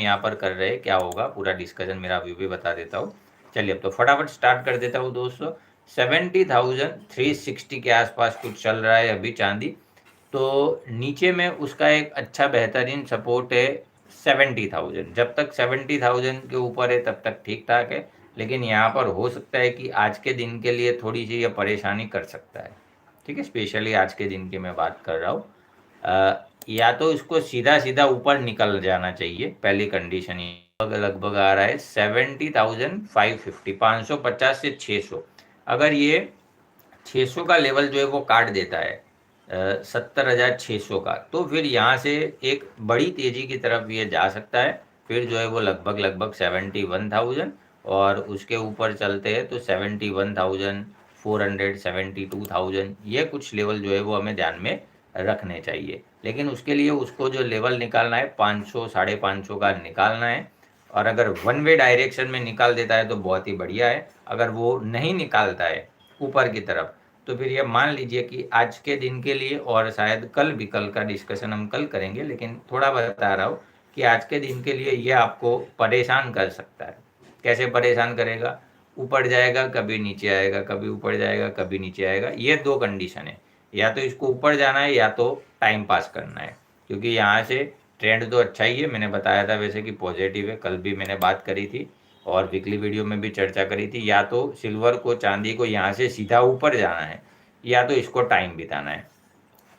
यहाँ पर कर रहे हैं, क्या होगा पूरा डिस्कशन मेरा अभी भी बता देता हूँ। चलिए अब तो फटाफट स्टार्ट कर देता हूँ दोस्तों। 70,360 के आसपास कुछ चल रहा है अभी चांदी। तो नीचे में उसका एक अच्छा बेहतरीन सपोर्ट है 70,000। जब तक 70,000 के ऊपर है तब तक ठीक ठाक है, लेकिन यहाँ पर हो सकता है कि आज के दिन के लिए थोड़ी सी ये परेशानी कर सकता है। ठीक है, स्पेशली आज के दिन की मैं बात कर रहा हूँ। या तो इसको सीधा सीधा ऊपर निकल जाना चाहिए, पहली कंडीशन ये लगभग आ रहा है 70,550, 550 से 600। अगर ये 600 का लेवल जो है वो काट देता है 70,600 का, तो फिर यहाँ से एक बड़ी तेजी की तरफ ये जा सकता है। फिर जो है वो लगभग लगभग 71,000 और उसके ऊपर चलते हैं तो 71,400, 72,000, ये कुछ लेवल जो है वो हमें ध्यान में रखने चाहिए। लेकिन उसके लिए उसको जो लेवल निकालना है 500, 550 का निकालना है। और अगर वन वे डायरेक्शन में निकाल देता है तो बहुत ही बढ़िया है। अगर वो नहीं निकालता है ऊपर की तरफ, तो फिर ये मान लीजिए कि आज के दिन के लिए, और शायद कल भी, कल का डिस्कशन हम कल करेंगे, लेकिन थोड़ा बता रहा हूँ कि आज के दिन के लिए ये आपको परेशान कर सकता है। कैसे परेशान करेगा? ऊपर जाएगा कभी नीचे आएगा, कभी ऊपर जाएगा कभी नीचे आएगा। ये दो कंडीशन है, या तो इसको ऊपर जाना है या तो टाइम पास करना है। क्योंकि यहाँ से ट्रेंड तो अच्छा ही है, मैंने बताया था वैसे कि पॉजिटिव है, कल भी मैंने बात करी थी और वीकली वीडियो में भी चर्चा करी थी। या तो सिल्वर को, चांदी को यहाँ से सीधा ऊपर जाना है, या तो इसको टाइम बिताना है।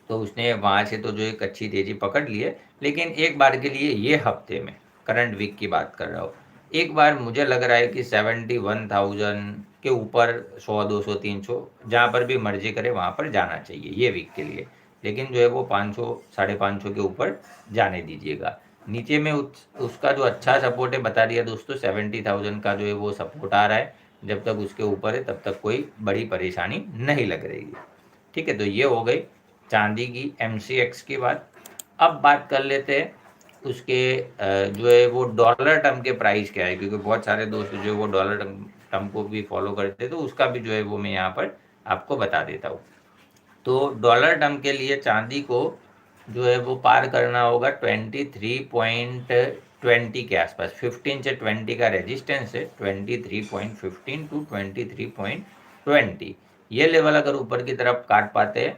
तो उसने वहाँ से तो जो एक अच्छी तेज़ी पकड़ ली है, लेकिन एक बार के लिए ये हफ्ते में, करंट वीक की बात कर रहा हूँ, एक बार मुझे लग रहा है कि 71,000 के ऊपर 100, 200, 300 जहाँ पर भी मर्जी करे वहाँ पर जाना चाहिए ये वीक के लिए। लेकिन जो है वो 500, 550 के ऊपर जाने दीजिएगा। नीचे में उसका जो अच्छा सपोर्ट है बता दिया दोस्तों, 70,000 का जो है वो सपोर्ट आ रहा है। जब तक उसके ऊपर है तब तक कोई बड़ी परेशानी नहीं लग रही है। ठीक है, तो ये हो गई चांदी की MCX की बात। अब बात कर लेते हैं उसके जो है वो डॉलर टर्म के प्राइस क्या है, क्योंकि बहुत सारे दोस्त जो है वो डॉलर टर्म को भी फॉलो करते हैं, तो उसका भी जो है वो मैं यहाँ पर आपको बता देता हूँ। तो डॉलर टर्म के लिए चांदी को जो है वो पार करना होगा 23.20 के आसपास। 15 से 20 का रेजिस्टेंस है, 23.15 टू 23.20। ये लेवल अगर ऊपर की तरफ काट पाते हैं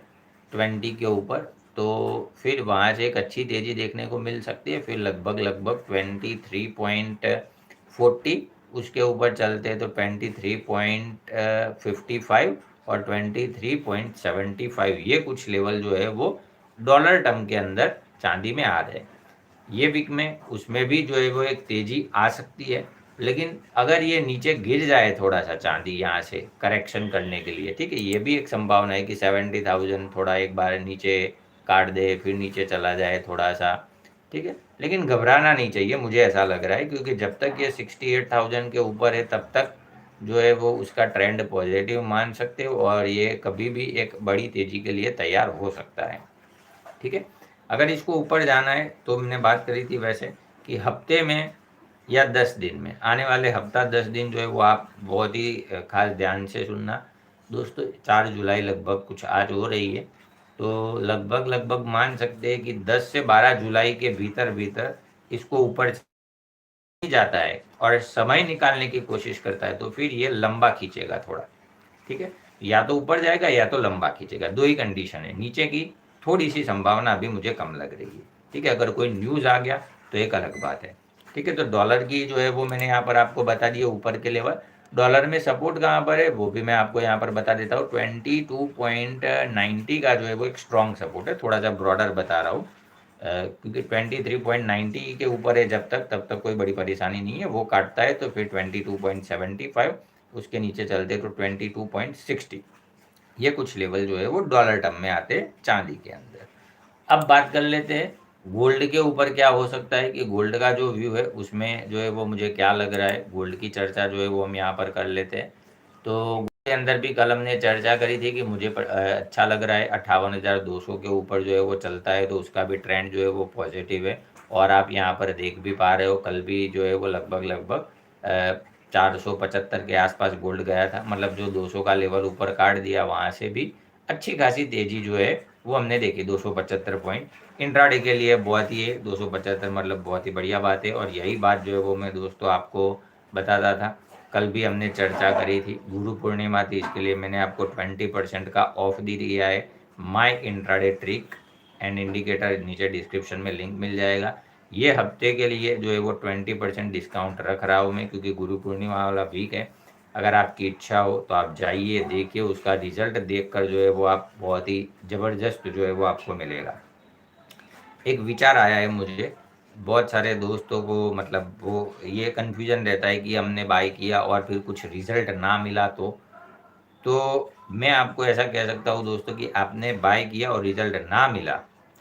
20 के ऊपर, तो फिर वहाँ से एक अच्छी तेज़ी देखने को मिल सकती है। फिर लगभग लगभग 23.40 उसके ऊपर चलते हैं तो 23.55 और 23.75, ये कुछ लेवल जो है वो डॉलर टर्म के अंदर चांदी में आ रहे हैं। ये वीक में उसमें भी जो है वो एक तेज़ी आ सकती है, लेकिन अगर ये नीचे गिर जाए थोड़ा सा चांदी यहाँ से करेक्शन करने के लिए, ठीक है, ये भी एक संभावना है कि 70,000 थोड़ा एक बार नीचे काट दे, फिर नीचे चला जाए थोड़ा सा। ठीक है, लेकिन घबराना नहीं चाहिए, मुझे ऐसा लग रहा है, क्योंकि जब तक ये 68,000 के ऊपर है तब तक जो है वो उसका ट्रेंड पॉजिटिव मान सकते हो, और ये कभी भी एक बड़ी तेज़ी के लिए तैयार हो सकता है। ठीक है, अगर इसको ऊपर जाना है तो मैंने बात करी थी वैसे कि हफ्ते में या 10 दिन में, आने वाले हफ्ता 10 दिन जो है वो आप बहुत ही खास ध्यान से सुनना दोस्तों। 4 जुलाई लगभग कुछ आज हो रही है, तो लगभग लगभग मान सकते हैं कि 10 से 12 जुलाई के भीतर भीतर इसको ऊपर जाता है और समय निकालने की कोशिश करता है, तो फिर ये लंबा खींचेगा थोड़ा। ठीक है, या तो ऊपर जाएगा या तो लंबा खींचेगा, दो ही कंडीशन है। नीचे की थोड़ी सी संभावना अभी मुझे कम लग रही है। ठीक है, अगर कोई न्यूज़ आ गया तो एक अलग बात है। ठीक है, तो डॉलर की जो है वो मैंने यहाँ पर आपको बता दिया ऊपर के लेवल। डॉलर में सपोर्ट कहाँ पर है वो भी मैं आपको यहाँ पर बता देता हूँ। 22.90 का जो है वो एक स्ट्रॉन्ग सपोर्ट है, थोड़ा सा ब्रॉडर बता रहा हूँ क्योंकि 23.90 के ऊपर है जब तक, तब तक कोई बड़ी परेशानी नहीं है। वो काटता है तो फिर 22.75, उसके नीचे चलते तो 22.60। ये कुछ लेवल जो है वो डॉलर टर्म में आते हैं चांदी के अंदर। अब बात कर लेते हैं गोल्ड के ऊपर क्या हो सकता है, कि गोल्ड का जो व्यू है उसमें जो है वो मुझे क्या लग रहा है, गोल्ड की चर्चा जो है वो हम यहाँ पर कर लेते हैं। तो गोल्ड के अंदर भी कल हमने चर्चा करी थी कि मुझे अच्छा लग रहा है 58,200 के ऊपर जो है वो चलता है, तो उसका भी ट्रेंड जो है वो पॉजिटिव है। और आप यहाँ पर देख भी पा रहे हो कल भी जो है वो लगभग लगभग 475 के आसपास गोल्ड गया था, मतलब जो 200 का लेवल ऊपर काट दिया वहाँ से भी अच्छी खासी तेज़ी जो है वो हमने देखी 275 पॉइंट। इंट्राडे के लिए बहुत ही है 275 मतलब बहुत ही बढ़िया बात है। और यही बात जो है वो मैं दोस्तों आपको बताता था। कल भी हमने चर्चा करी थी, गुरु पूर्णिमा थी, इसके लिए मैंने आपको 20% का ऑफ दे दिया है। My intraday trick and indicator, नीचे डिस्क्रिप्शन में लिंक मिल जाएगा। ये हफ्ते के लिए जो है वो 20% डिस्काउंट रख रहा हूँ मैं, क्योंकि गुरु पूर्णिमा वाला वीक है। अगर आपकी इच्छा हो तो आप जाइए, देखिए, उसका रिजल्ट देखकर जो है वो आप बहुत ही ज़बरदस्त जो है वो आपको मिलेगा। एक विचार आया है मुझे, बहुत सारे दोस्तों को मतलब वो ये कन्फ्यूजन रहता है कि हमने बाय किया और फिर कुछ रिजल्ट ना मिला तो मैं आपको ऐसा कह सकता हूँ दोस्तों कि आपने बाय किया और रिजल्ट ना मिला,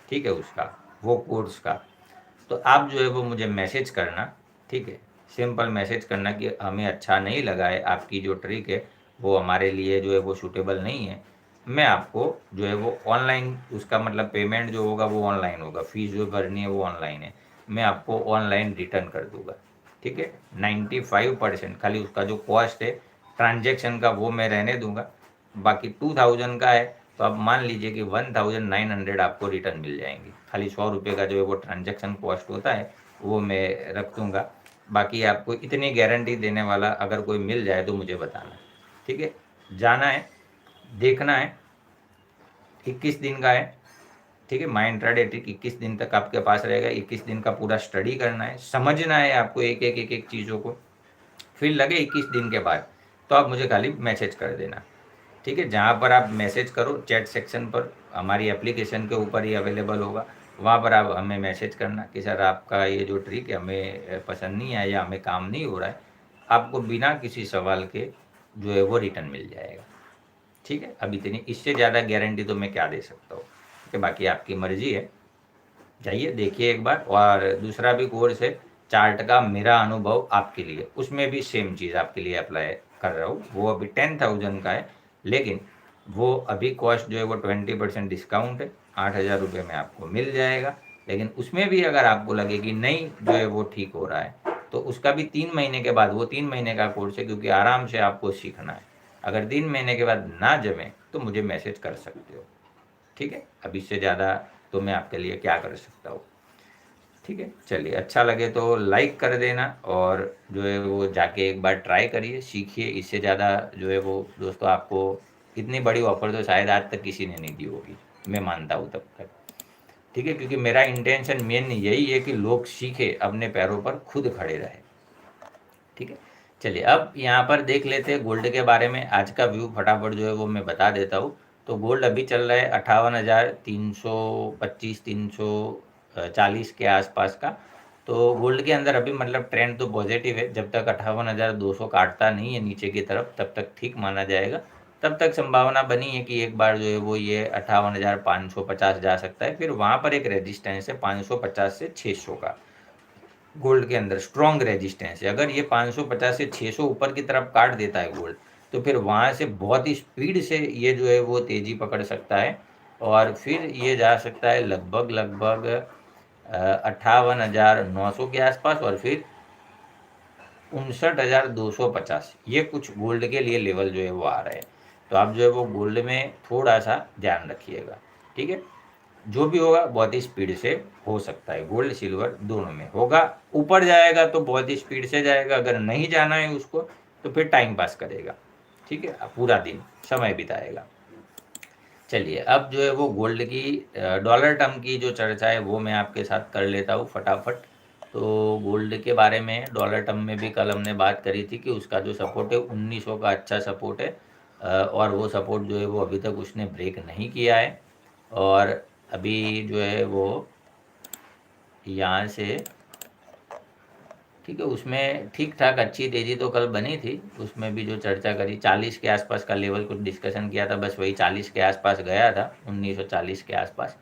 ठीक है, उसका, वो कोर्स का, तो आप जो है वो मुझे मैसेज करना, ठीक है, सिंपल मैसेज करना कि हमें अच्छा नहीं लगा है, आपकी जो ट्रिक है वो हमारे लिए जो है वो सूटेबल नहीं है। मैं आपको जो है वो ऑनलाइन, उसका मतलब पेमेंट जो होगा वो ऑनलाइन होगा, फीस जो भरनी है वो ऑनलाइन है, मैं आपको ऑनलाइन रिटर्न कर दूंगा, ठीक है। 95% खाली उसका जो कॉस्ट है ट्रांजेक्शन का वो मैं रहने दूंगा, बाकी 2000 का है तो आप मान लीजिए कि 1900 आपको रिटर्न मिल जाएंगे। खाली 100 रुपये का जो है वो ट्रांजेक्शन कॉस्ट होता है वो मैं रख दूंगा। बाकी आपको इतनी गारंटी देने वाला अगर कोई मिल जाए तो मुझे बताना, ठीक है। जाना है, देखना है, 21 दिन का है, ठीक है। माइंड इंट्राडे ट्रिक 21 दिन तक आपके पास रहेगा। 21 दिन का पूरा स्टडी करना है, समझना है आपको एक एक चीज़ों को। फिर लगे 21 दिन के बाद तो आप मुझे खाली मैसेज कर देना, ठीक है। जहाँ पर आप मैसेज करो चैट सेक्शन पर, हमारी एप्लीकेशन के ऊपर ही अवेलेबल होगा, वहाँ पर आप हमें मैसेज करना कि सर आपका ये जो ट्रिक है हमें पसंद नहीं आया या हमें काम नहीं हो रहा है। आपको बिना किसी सवाल के जो है वो रिटर्न मिल जाएगा, ठीक है। अब इतनी, इससे ज़्यादा गारंटी तो मैं क्या दे सकता हूँ, ठीक है। बाकी आपकी मर्जी है, जाइए देखिए एक बार। और दूसरा भी कोर्स है चार्ट का, मेरा अनुभव आपके लिए, उसमें भी सेम चीज़ आपके लिए अप्लाई कर रहा हूँ। वो अभी 10,000 का है, लेकिन वो अभी कॉस्ट जो है वो 20% डिस्काउंट है, 8,000 रुपये में आपको मिल जाएगा। लेकिन उसमें भी अगर आपको लगे कि नहीं जो है वो ठीक हो रहा है तो उसका भी 3 महीने के बाद, वो 3 महीने का कोर्स है क्योंकि आराम से आपको सीखना है। अगर 3 महीने के बाद ना जमे तो मुझे मैसेज कर सकते हो, ठीक है। अब इससे ज़्यादा तो मैं आपके लिए क्या कर सकता हूँ, ठीक है। चलिए, अच्छा लगे तो लाइक कर देना और जो है वो जाके एक बार ट्राई करिए, सीखिए। इससे ज़्यादा जो है वो दोस्तों आपको इतनी बड़ी ऑफ़र तो शायद आज तक किसी ने नहीं दी होगी, मैं मानता हूँ तब तक, ठीक है। क्योंकि मेरा इंटेंशन मेन यही है कि लोग सीखे, अपने पैरों पर खुद खड़े रहे, ठीक है। चलिए, अब यहाँ पर देख लेते हैं गोल्ड के बारे में। आज का व्यू फटाफट जो है वो मैं बता देता हूँ। तो गोल्ड अभी चल रहा है 58,325 340 के आसपास का। तो गोल्ड के अंदर अभी मतलब ट्रेंड तो पॉजिटिव है, जब तक 58,200 काटता नहीं है नीचे की तरफ तब तक ठीक माना जाएगा। तब तक संभावना बनी है कि एक बार जो है वो ये 58,550 जा सकता है। फिर वहाँ पर एक रेजिस्टेंस है 550 से 600 का, गोल्ड के अंदर स्ट्रॉन्ग रेजिस्टेंस है। अगर ये 550 से 600 ऊपर की तरफ काट देता है गोल्ड, तो फिर वहाँ से बहुत ही स्पीड से ये जो है वो तेज़ी पकड़ सकता है और फिर ये जा सकता है लगभग लगभग 58,900 के आसपास और फिर 59,250, ये कुछ गोल्ड के लिए लेवल जो है वो आ रहे हैं। तो आप जो है वो गोल्ड में थोड़ा सा ध्यान रखिएगा, ठीक है। जो भी होगा बहुत ही स्पीड से हो सकता है, गोल्ड सिल्वर दोनों में होगा। ऊपर जाएगा तो बहुत ही स्पीड से जाएगा, अगर नहीं जाना है उसको तो फिर टाइम पास करेगा, ठीक है, पूरा दिन समय बिताएगा। चलिए, अब जो है वो गोल्ड की डॉलर टर्म की जो चर्चा है वो मैं आपके साथ कर लेता हूँ फटाफट। तो गोल्ड के बारे में डॉलर टर्म में भी कल हमने बात करी थी कि उसका जो सपोर्ट है 1900 का अच्छा सपोर्ट है, और वो सपोर्ट जो है वो अभी तक उसने ब्रेक नहीं किया है। और अभी जो है वो यहाँ से, ठीक है, उसमें ठीक ठाक अच्छी तेज़ी तो कल बनी थी। उसमें भी जो चर्चा करी 40 के आसपास का लेवल कुछ डिस्कशन किया था, बस वही 40 के आसपास गया था, 1940 के आसपास।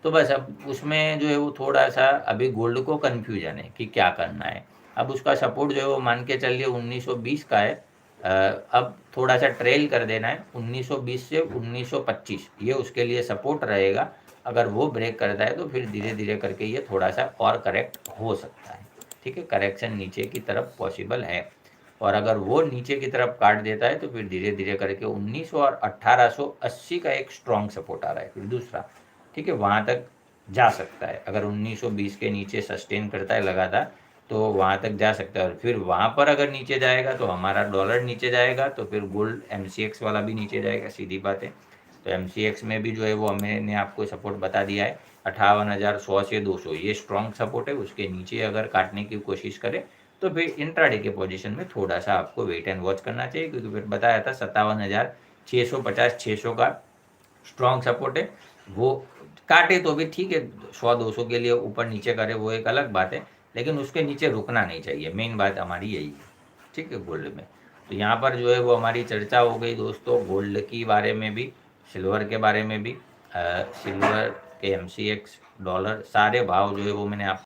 तो बस अब उसमें जो है वो थोड़ा सा अभी गोल्ड को कन्फ्यूजन है कि क्या करना है। अब उसका सपोर्ट जो है वो मान के चलिए 1920 का है। अब थोड़ा सा ट्रेल कर देना है 1920 से 1925, ये उसके लिए सपोर्ट रहेगा। अगर वो ब्रेक करता है तो फिर धीरे धीरे करके ये थोड़ा सा और करेक्ट हो सकता है, ठीक है। करेक्शन नीचे की तरफ पॉसिबल है और अगर वो नीचे की तरफ काट देता है तो फिर धीरे धीरे करके 1900 और 1880 का एक स्ट्रॉन्ग सपोर्ट आ रहा है। फिर दूसरा ठीक है, वहाँ तक जा सकता है। अगर 1920 के नीचे सस्टेन करता है लगातार तो वहाँ तक जा सकता है, और फिर वहाँ पर अगर नीचे जाएगा तो हमारा डॉलर नीचे जाएगा, तो फिर गोल्ड MCX वाला भी नीचे जाएगा, सीधी बात है। तो MCX में भी जो है वो मैंने आपको सपोर्ट बता दिया है 58,100 से 200, ये स्ट्रॉन्ग सपोर्ट है। उसके नीचे अगर काटने की कोशिश करे तो फिर इंट्राडे के पोजीशन में थोड़ा सा आपको वेट एंड वॉच करना चाहिए, क्योंकि फिर बताया था 57,650 600 का स्ट्रॉन्ग सपोर्ट है। वो काटे तो भी ठीक है, 100-200 के लिए ऊपर नीचे करे वो एक अलग बात है, लेकिन उसके नीचे रुकना नहीं चाहिए, मेन बात हमारी यही है, ठीक है, गोल्ड में। तो यहाँ पर जो है वो हमारी चर्चा हो गई दोस्तों, गोल्ड की बारे में भी, सिल्वर के बारे में भी। सिल्वर के MCX, डॉलर, सारे भाव जो है वो मैंने आप